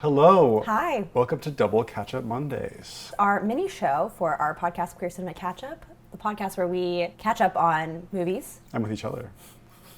Hello. Hi. Welcome to Double Ketchup Mondays. Our mini show for our podcast, Queer Cinema Catchup, the podcast where we catch up on movies, And with each other.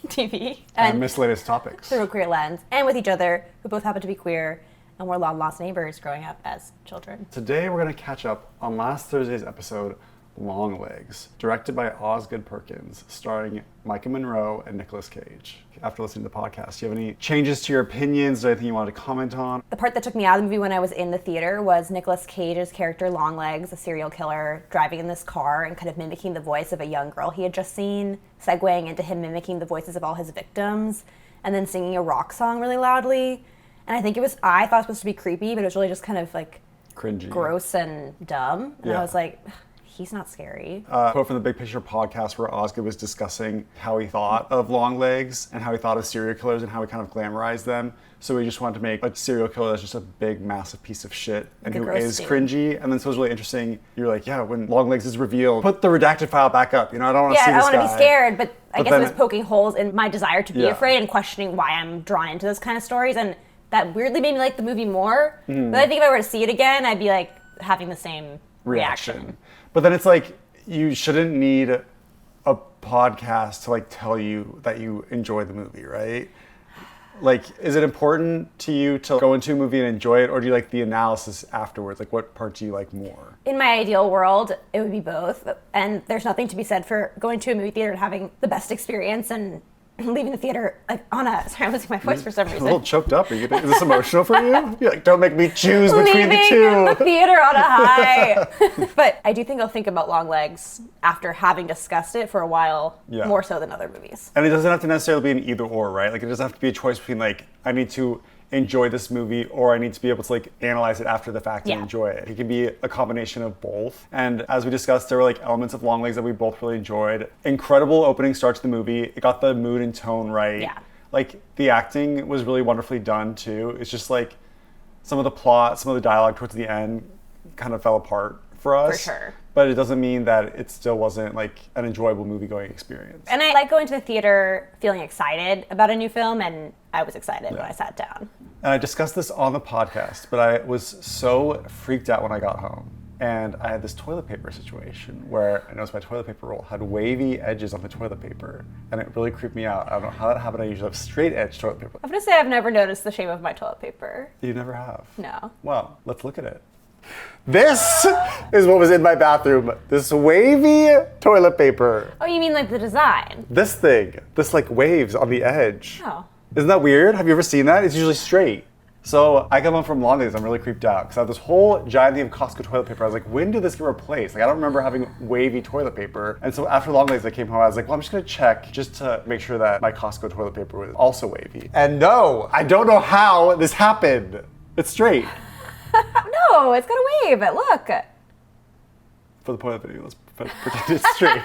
TV, And miscellaneous topics. through a queer lens, and with each other, who both happen to be queer and were long-lost neighbors growing up as children. Today we're going to catch up on last Thursday's episode, Longlegs, directed by Osgood Perkins, starring Micah Monroe and Nicolas Cage. After listening to the podcast, do you have any changes to your opinions? Is there anything you wanted to comment on? The part that took me out of the movie when I was in the theater was Nicolas Cage's character Longlegs, a serial killer, driving in this car and kind of mimicking the voice of a young girl he had just seen, segueing into him mimicking the voices of all his victims, and then singing a rock song really loudly. And I thought it was supposed to be creepy, but it was really just kind of like Cringy. gross and dumb. And Yeah. I was like, he's not scary. Quote from the Big Picture podcast where Osgood was discussing how he thought of Longlegs and how he thought of serial killers and how he kind of glamorized them. So he just wanted to make a serial killer that's just a big, massive piece of shit and Like a who gross is dude. cringy. And then so it was really interesting. You're like, yeah, when Longlegs is revealed, put the redacted file back up. You know, I don't want to see Yeah, I this want to guy. be scared, but I But guess it then was poking holes in my desire to be Yeah. afraid and questioning why I'm drawn into those kind of stories. And that weirdly made me like the movie more. Mm-hmm. But I think if I were to see it again, I'd be like having the same reaction. But then it's like, you shouldn't need a podcast to like tell you that you enjoy the movie, right? Like, is it important to you to go into a movie and enjoy it, or do you like the analysis afterwards? Like, what part do you like more? In my ideal world, it would be both. And there's nothing to be said for going to a movie theater and having the best experience and leaving the theater like on a, sorry, I'm losing my voice for some A reason. little choked up. Is this emotional for you? You're like, don't make me choose between the Leaving two. the theater on a high. But I do think I'll think about Longlegs after having discussed it for a while, Yeah. more so than other movies. And it doesn't have to necessarily be an either or, right? Like, it doesn't have to be a choice between like, I need to enjoy this movie or I need to be able to like analyze it after the fact and Yeah. enjoy it. It can be a combination of both. And as we discussed, there were like elements of Longlegs that we both really enjoyed. Incredible opening start to the movie. It got the mood and tone right. Yeah. Like, the acting was really wonderfully done too. It's just like some of the plot, some of the dialogue towards the end kind of fell apart for us. For sure. But it doesn't mean that it still wasn't like an enjoyable movie-going experience. And I like going to the theater feeling excited about a new film, and I was excited when I sat down. And I discussed this on the podcast, but I was so freaked out when I got home. And I had this toilet paper situation where I noticed my toilet paper roll had wavy edges on the toilet paper. And it really creeped me out. I don't know how that happened. I usually have straight edge toilet paper. I'm gonna say I've never noticed the shape of my toilet paper. You never have? No. Well, let's look at it. This is what was in my bathroom. This wavy toilet paper. Oh, you mean like the design? This thing. This like waves on the edge. Oh. Isn't that weird? Have you ever seen that? It's usually straight. So I come home from Longlegs, I'm really creeped out because I have this whole giant thing of Costco toilet paper. I was like, when did this get replaced? Like, I don't remember having wavy toilet paper. And so after Longlegs, I came home, I was like, well, I'm just gonna check just to make sure that my Costco toilet paper was also wavy. And no, I don't know how this happened. It's straight. No, it's gonna wave. Look. For the toilet video, let's pretend it's straight.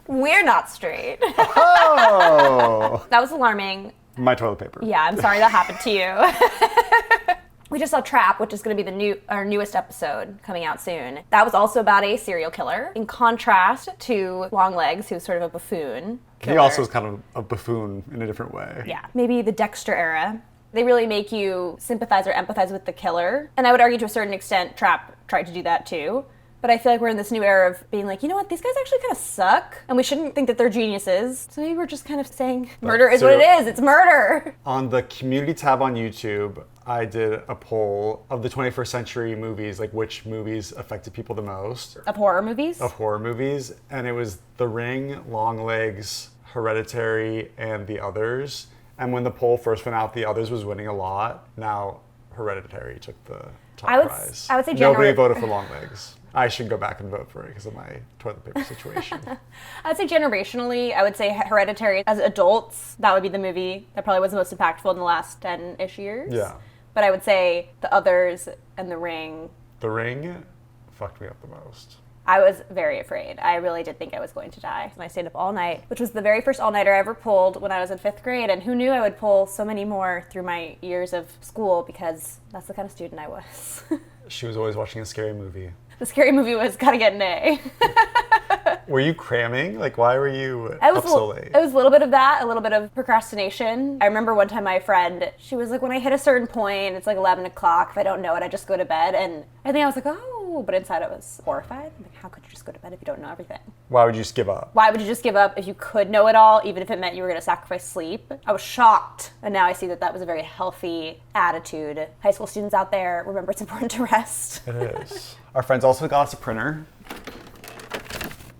We're not straight. Oh! That was alarming. My toilet paper. Yeah, I'm sorry that happened to you. We just saw Trap, which is going to be our newest episode coming out soon. That was also about a serial killer, in contrast to Longlegs, who's sort of a buffoon killer. He also is kind of a buffoon in a different way. Yeah, maybe the Dexter era. They really make you sympathize or empathize with the killer. And I would argue to a certain extent Trap tried to do that too. But I feel like we're in this new era of being like, you know what, these guys actually kind of suck, and we shouldn't think that they're geniuses. So maybe we're just kind of saying murder is what it is. It's murder. On the community tab on YouTube, I did a poll of the 21st century movies, like which movies affected people the most. Of horror movies? Of horror movies. And it was The Ring, Longlegs, Hereditary, and The Others. And when the poll first went out, The Others was winning a lot. Now Hereditary took the top prize. I would say nobody voted for Longlegs. I should go back and vote for it because of my toilet paper situation. I would say generationally, I would say Hereditary. As adults, that would be the movie that probably was the most impactful in the last 10-ish years. Yeah. But I would say The Others and The Ring. The Ring fucked me up the most. I was very afraid. I really did think I was going to die. And I stayed up all night, which was the very first all-nighter I ever pulled when I was in 5th grade. And who knew I would pull so many more through my years of school, because that's the kind of student I was. She was always watching a scary movie. The scary movie was gotta get an A. Were you cramming? Like, why were you It was up so late? It was a little bit of that, a little bit of procrastination. I remember one time my friend, she was like, when I hit a certain point, it's like 11 o'clock. If I don't know it, I just go to bed. And I think I was like, oh, but inside I was horrified. Like, how could you just go to bed if you don't know everything? Why would you just give up? Why would you just give up if you could know it all, even if it meant you were going to sacrifice sleep? I was shocked. And now I see that that was a very healthy attitude. High school students out there, remember it's important to rest. It is. Our friends also got us a printer.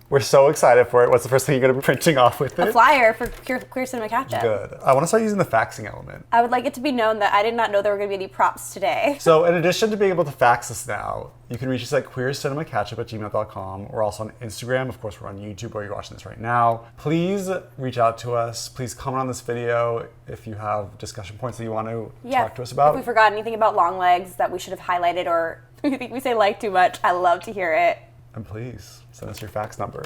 We're so excited for it. What's the first thing you're going to be printing off with it? A flyer for Queer Cinema Catchup. Good. I want to start using the faxing element. I would like it to be known that I did not know there were going to be any props today. So in addition to being able to fax us now, you can reach us at queercinemacatchup@gmail.com. We're also on Instagram. Of course, we're on YouTube where you're watching this right now. Please reach out to us. Please comment on this video if you have discussion points that you want to talk to us about. If we forgot anything about Longlegs that we should have highlighted, or you think we say like too much, I love to hear it. And please send us your fax number.